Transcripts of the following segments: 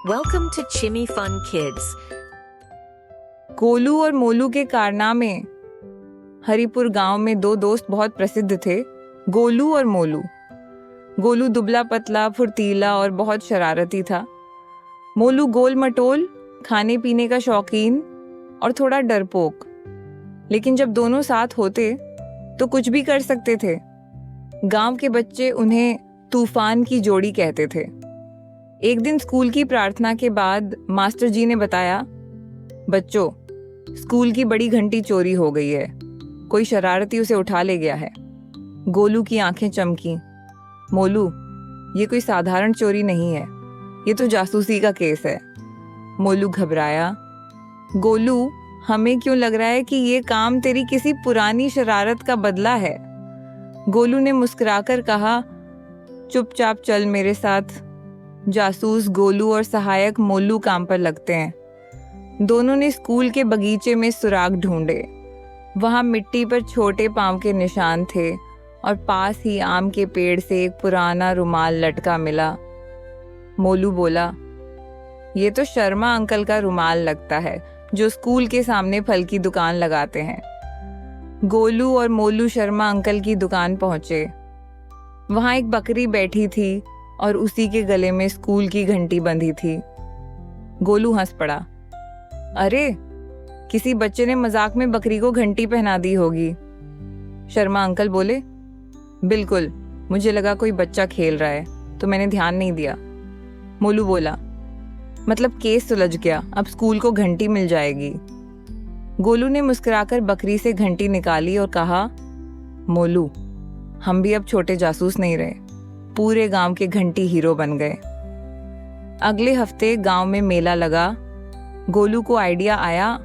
Welcome to Chimmy Fun Kids. Golu और मोलू के कारनामे। हरिपुर गांव में दो दोस्त बहुत प्रसिद्ध थे, गोलू और मोलू। गोलू दुबला पतला, फुर्तीला और बहुत शरारती था। मोलू गोल मटोल, खाने पीने का शौकीन और थोड़ा डरपोक। लेकिन जब दोनों साथ होते तो कुछ भी कर सकते थे। गांव के बच्चे उन्हें तूफान की जोड़ी कहते थे। एक दिन स्कूल की प्रार्थना के बाद मास्टर जी ने बताया, बच्चों, स्कूल की बड़ी घंटी चोरी हो गई है। कोई शरारती उसे उठा ले गया है। गोलू की आंखें चमकी। मोलू, ये कोई साधारण चोरी नहीं है, ये तो जासूसी का केस है। मोलू घबराया। गोलू, हमें क्यों लग रहा है कि ये काम तेरी किसी पुरानी शरारत का बदला है? गोलू ने मुस्कुराकर कहा, चुपचाप चल मेरे साथ। जासूस गोलू और सहायक मोलू काम पर लगते हैं। दोनों ने स्कूल के बगीचे में सुराग ढूंढे। वहां मिट्टी पर छोटे पांव के निशान थे और पास ही आम के पेड़ से एक पुराना रुमाल लटका मिला। मोलू बोला, ये तो शर्मा अंकल का रुमाल लगता है, जो स्कूल के सामने फल की दुकान लगाते हैं। गोलू और मोलू शर्मा अंकल की दुकान पहुंचे। वहां एक बकरी बैठी थी और उसी के गले में स्कूल की घंटी बंधी थी। गोलू हंस पड़ा। अरे, किसी बच्चे ने मजाक में बकरी को घंटी पहना दी होगी। शर्मा अंकल बोले, बिल्कुल, मुझे लगा कोई बच्चा खेल रहा है तो मैंने ध्यान नहीं दिया। मोलू बोला, मतलब केस सुलझ गया, अब स्कूल को घंटी मिल जाएगी। गोलू ने मुस्कुराकर बकरी से घंटी निकाली और कहा, मोलू, हम भी अब छोटे जासूस नहीं रहे, पूरे गांव के घंटी हीरो बन गए। अगले हफ्ते गांव में मेला लगा। गोलू को आइडिया आया,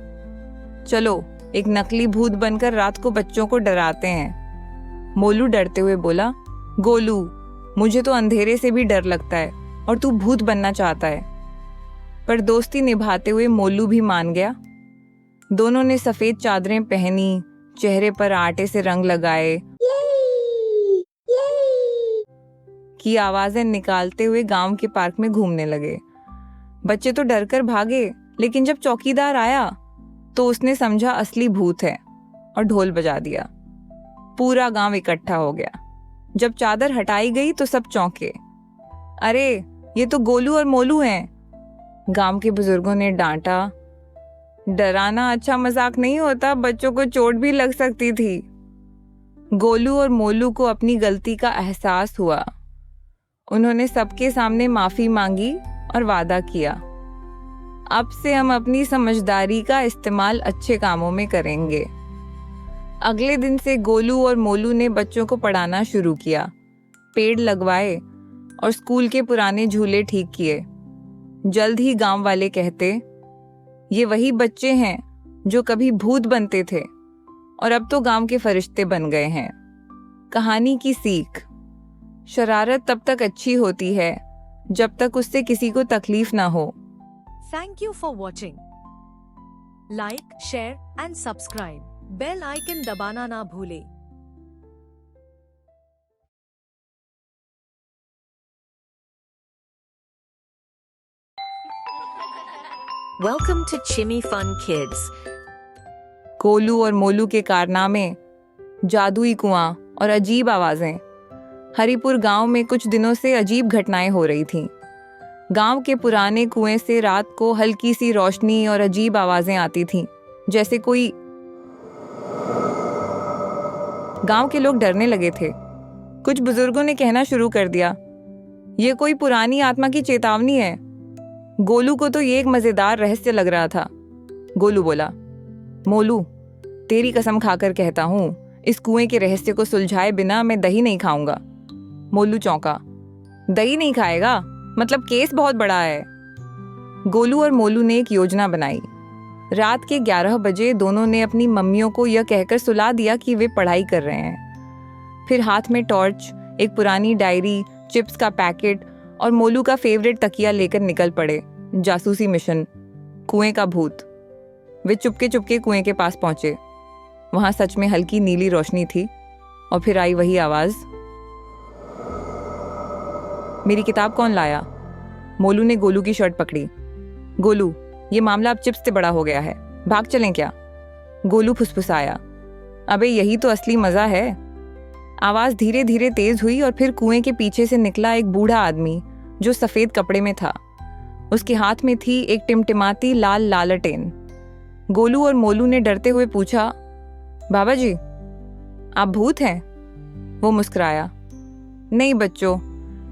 चलो एक नकली भूत बनकर रात को बच्चों को डराते हैं। मोलू डरते हुए बोला, गोलू, मुझे तो अंधेरे से भी डर लगता है और तू भूत बनना चाहता है। पर दोस्ती निभाते हुए मोलू भी मान गया। दोनों ने सफेद चादरें पहनी, चेहरे पर आटे से रंग लगाए की आवाजें निकालते हुए गांव के पार्क में घूमने लगे। बच्चे तो डरकर भागे, लेकिन जब चौकीदार आया तो उसने समझा असली भूत है और ढोल बजा दिया। पूरा गांव इकट्ठा हो गया। जब चादर हटाई गई तो सब चौंके। अरे, ये तो गोलू और मोलू हैं। गांव के बुजुर्गों ने डांटा, डराना अच्छा मजाक नहीं होता, बच्चों को चोट भी लग सकती थी। गोलू और मोलू को अपनी गलती का एहसास हुआ। उन्होंने सबके सामने माफी मांगी और वादा किया, अब से हम अपनी समझदारी का इस्तेमाल अच्छे कामों में करेंगे। अगले दिन से गोलू और मोलू ने बच्चों को पढ़ाना शुरू किया, पेड़ लगवाए और स्कूल के पुराने झूले ठीक किए। जल्द ही गांव वाले कहते, ये वही बच्चे हैं जो कभी भूत बनते थे और अब तो गांव के फरिश्ते बन गए हैं। कहानी की सीख, शरारत तब तक अच्छी होती है जब तक उससे किसी को तकलीफ ना हो। Thank you for watching. Like, share and subscribe. Bell icon दबाना ना भूले। Welcome to Chimmy Fun Kids. Golu और मोलू के कारनामे, जादुई कुआं और अजीब आवाजें। हरिपुर गांव में कुछ दिनों से अजीब घटनाएं हो रही थीं। गांव के पुराने कुएं से रात को हल्की सी रोशनी और अजीब आवाजें आती थीं, जैसे कोई। गांव के लोग डरने लगे थे। कुछ बुजुर्गों ने कहना शुरू कर दिया, ये कोई पुरानी आत्मा की चेतावनी है। गोलू को तो ये एक मजेदार रहस्य लग रहा था। गोलू बोला, मोलू, तेरी कसम खाकर कहता हूं, इस कुएं के रहस्य को सुलझाए बिना मैं दही नहीं खाऊंगा। मोलू चौंका, दही नहीं खाएगा? मतलब केस बहुत बड़ा है। गोलू और मोलू ने एक योजना बनाई। रात के 11 बजे दोनों ने अपनी मम्मियों को यह कहकर सुला दिया कि वे पढ़ाई कर रहे हैं। फिर हाथ में टॉर्च, एक पुरानी डायरी, चिप्स का पैकेट और मोलू का फेवरेट तकिया लेकर निकल पड़े। जासूसी मिशन, कुएं का भूत। वे चुपके चुपके कुएं के पास पहुंचे। वहां सच में हल्की नीली रोशनी थी और फिर आई वही आवाज, मेरी किताब कौन लाया? मोलू ने गोलू की शर्ट पकड़ी। गोलू, ये मामला अब चिप्स से बड़ा हो गया है, भाग चलें क्या? गोलू फुसफुसाया। अबे यही तो असली मजा है। आवाज धीरे धीरे तेज हुई और फिर कुएं के पीछे से निकला एक बूढ़ा आदमी जो सफेद कपड़े में था। उसके हाथ में थी एक टिमटिमाती लाल लालटेन। गोलू और मोलू ने डरते हुए पूछा, बाबा जी, आप भूत हैं? वो मुस्कुराया। नहीं बच्चों,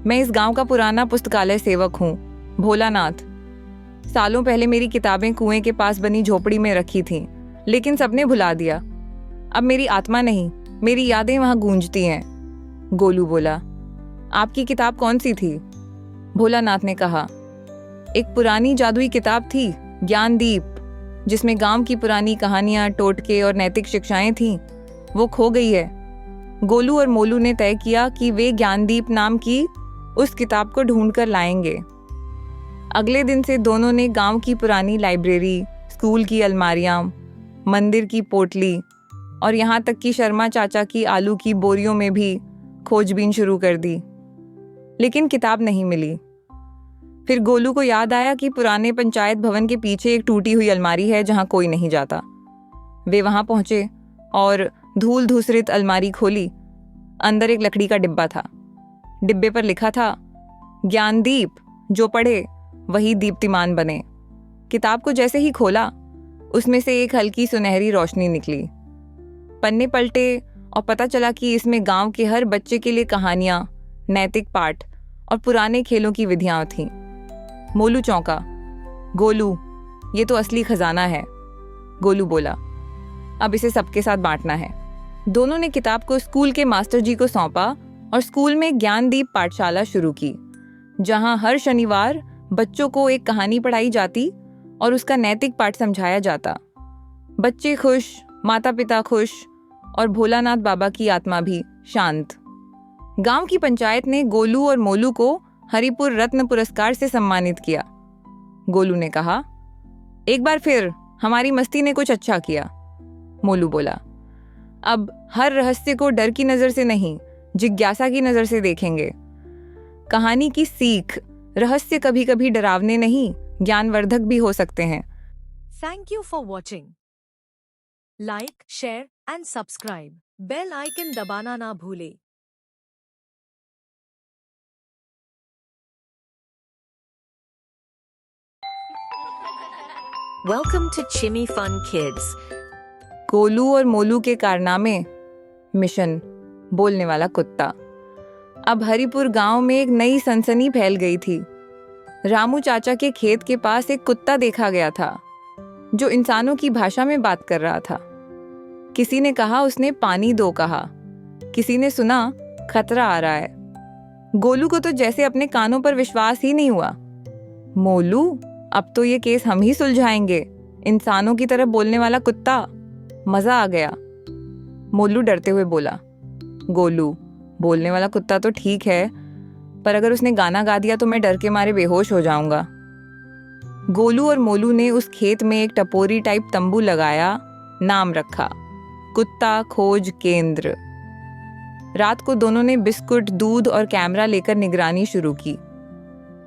मैं इस गांव का पुराना पुस्तकालय सेवक हूँ, भोलानाथ। सालों पहले मेरी किताबें कुएं के पास बनी झोपड़ी में रखी थीं, लेकिन सबने भुला दिया। अब मेरी आत्मा नहीं, मेरी यादें वहां गूंजती हैं। गोलू बोला। आपकी किताब कौन सी थी? भोलानाथ ने कहा। एक पुरानी जादुई किताब थी, ज्ञानदीप, जिसमें गांव की पुरानी कहानियां, टोटके और नैतिक शिक्षाएं थीं। वो खो गई है। गोलू और मोलू ने तय किया कि वे ज्ञानदीप नाम की उस किताब को ढूंढकर लाएंगे। अगले दिन से दोनों ने गांव की पुरानी लाइब्रेरी, स्कूल की अलमारियां, मंदिर की पोटली और यहाँ तक कि शर्मा चाचा की आलू की बोरियों में भी खोजबीन शुरू कर दी, लेकिन किताब नहीं मिली। फिर गोलू को याद आया कि पुराने पंचायत भवन के पीछे एक टूटी हुई अलमारी है जहाँ कोई नहीं जाता। वे वहां पहुंचे और धूल धूसरित अलमारी खोली। अंदर एक लकड़ी का डिब्बा था। डिब्बे पर लिखा था, ज्ञानदीप, जो पढ़े वही दीप्तिमान बने। किताब को जैसे ही खोला, उसमें से एक हल्की सुनहरी रोशनी निकली। पन्ने पलटे और पता चला कि इसमें गांव के हर बच्चे के लिए कहानियां, नैतिक पाठ और पुराने खेलों की विधियां थीं। मोलू चौंका। गोलू, ये तो असली खजाना है। गोलू बोला, अब इसे सबके साथ बांटना है। दोनों ने किताब को स्कूल के मास्टर जी को सौंपा और स्कूल में ज्ञानदीप पाठशाला शुरू की, जहां हर शनिवार बच्चों को एक कहानी पढ़ाई जाती और उसका नैतिक पाठ समझाया जाता। बच्चे खुश, माता पिता खुश और भोलानाथ बाबा की आत्मा भी शांत। गांव की पंचायत ने गोलू और मोलू को हरिपुर रत्न पुरस्कार से सम्मानित किया। गोलू ने कहा, एक बार फिर हमारी मस्ती ने कुछ अच्छा किया। मोलू बोला, अब हर रहस्य को डर की नजर से नहीं, जिज्ञासा की नजर से देखेंगे। कहानी की सीख, रहस्य कभी कभी डरावने नहीं, ज्ञानवर्धक भी हो सकते हैं। Thank you for watching. Like, share and subscribe. Bell icon दबाना ना भूले। Welcome to Chimmy Fun Kids. Golu और मोलू के कारनामे। मिशन बोलने वाला कुत्ता। अब हरिपुर गांव में एक नई सनसनी फैल गई थी। रामू चाचा के खेत के पास एक कुत्ता देखा गया था जो इंसानों की भाषा में बात कर रहा था। किसी ने कहा उसने पानी दो कहा, किसी ने सुना खतरा आ रहा है। गोलू को तो जैसे अपने कानों पर विश्वास ही नहीं हुआ। मोलू, अब तो ये केस हम ही सुलझाएंगे। इंसानों की तरह बोलने वाला कुत्ता, मजा आ गया। मोलू डरते हुए बोला। गोलू, बोलने वाला कुत्ता तो ठीक है, पर अगर उसने गाना गा दिया तो मैं डर के मारे बेहोश हो जाऊंगा। गोलू और मोलू ने उस खेत में एक टपोरी टाइप तंबू लगाया, नाम रखा कुत्ता खोज केंद्र। रात को दोनों ने बिस्कुट, दूध और कैमरा लेकर निगरानी शुरू की।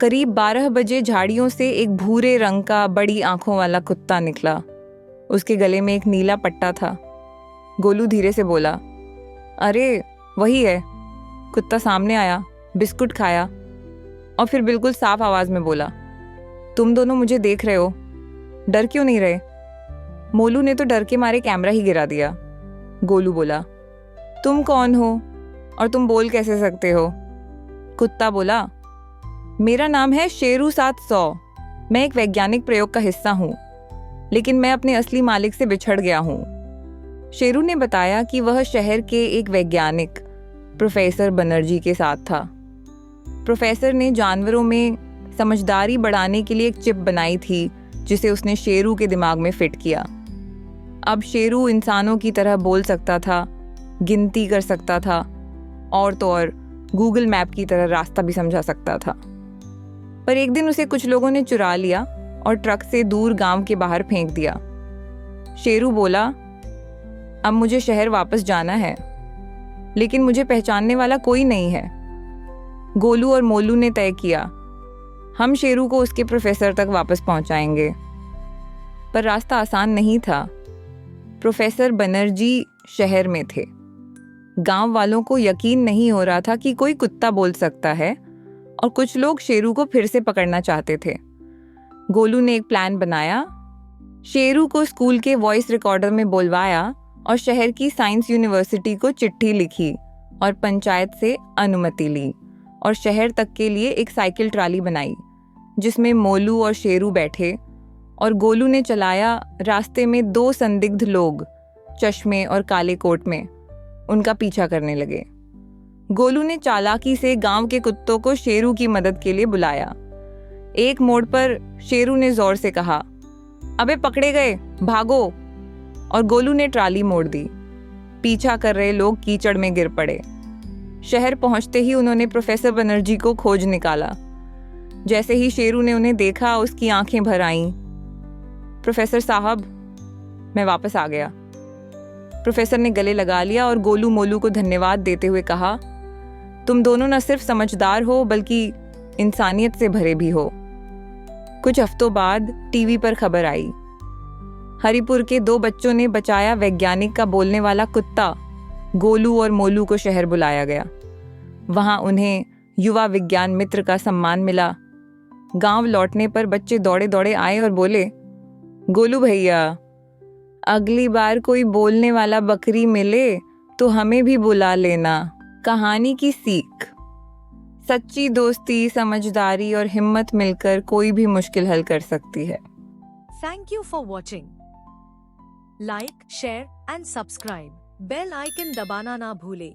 करीब 12 बजे झाड़ियों से एक भूरे रंग का बड़ी आंखों वाला कुत्ता निकला। उसके गले में एक नीला पट्टा था। गोलू धीरे से बोला, अरे वही है। कुत्ता सामने आया, बिस्कुट खाया और फिर बिल्कुल साफ आवाज में बोला, तुम दोनों मुझे देख रहे हो, डर क्यों नहीं रहे? मोलू ने तो डर के मारे कैमरा ही गिरा दिया। गोलू बोला, तुम कौन हो और तुम बोल कैसे सकते हो? कुत्ता बोला, मेरा नाम है शेरू 700। मैं एक वैज्ञानिक प्रयोग का हिस्सा हूँ, लेकिन मैं अपने असली मालिक से बिछड़ गया हूँ। शेरू ने बताया कि वह शहर के एक वैज्ञानिक प्रोफेसर बनर्जी के साथ था। प्रोफेसर ने जानवरों में समझदारी बढ़ाने के लिए एक चिप बनाई थी जिसे उसने शेरू के दिमाग में फिट किया। अब शेरू इंसानों की तरह बोल सकता था, गिनती कर सकता था और तो और गूगल मैप की तरह रास्ता भी समझा सकता था। पर एक दिन उसे कुछ लोगों ने चुरा लिया और ट्रक से दूर गांव के बाहर फेंक दिया। शेरू बोला, अब मुझे शहर वापस जाना है, लेकिन मुझे पहचानने वाला कोई नहीं है। गोलू और मोलू ने तय किया, हम शेरू को उसके प्रोफेसर तक वापस पहुंचाएंगे। पर रास्ता आसान नहीं था। प्रोफेसर बनर्जी शहर में थे। गांव वालों को यकीन नहीं हो रहा था कि कोई कुत्ता बोल सकता है, और कुछ लोग शेरू को फिर से पकड़ना चाहते थे। गोलू ने एक प्लान बनाया। शेरू को स्कूल के वॉइस रिकॉर्डर में बुलवाया और शहर की साइंस यूनिवर्सिटी को चिट्ठी लिखी और पंचायत से अनुमति ली और शहर तक के लिए एक साइकिल ट्राली बनाई जिसमें मोलू और शेरू बैठे, और गोलू ने चलाया। रास्ते में 2 संदिग्ध लोग चश्मे और काले कोट में उनका पीछा करने लगे। गोलू ने चालाकी से गांव के कुत्तों को शेरू की मदद के लिए बुलाया। एक मोड़ पर शेरू ने जोर से कहा, अबे पकड़े गए, भागो, और गोलू ने ट्राली मोड़ दी। पीछा कर रहे लोग कीचड़ में गिर पड़े। शहर पहुंचते ही उन्होंने प्रोफेसर बनर्जी को खोज निकाला। जैसे ही शेरू ने उन्हें देखा, उसकी आंखें भर आईं। प्रोफेसर साहब, मैं वापस आ गया। प्रोफेसर ने गले लगा लिया और गोलू मोलू को धन्यवाद देते हुए कहा, तुम दोनों न सिर्फ समझदार हो बल्कि इंसानियत से भरे भी हो। कुछ हफ्तों बाद टीवी पर खबर आई, हरिपुर के 2 बच्चों ने बचाया वैज्ञानिक का बोलने वाला कुत्ता। गोलू और मोलू को शहर बुलाया गया। वहां उन्हें युवा विज्ञान मित्र का सम्मान मिला। गांव लौटने पर बच्चे दौड़े दौड़े आए और बोले, गोलू भैया, अगली बार कोई बोलने वाला बकरी मिले तो हमें भी बुला लेना। कहानी की सीख, सच्ची दोस्ती, समझदारी और हिम्मत मिलकर कोई भी मुश्किल हल कर सकती है। Thank you for watching. Like, share and subscribe. Bell icon दबाना ना भूले।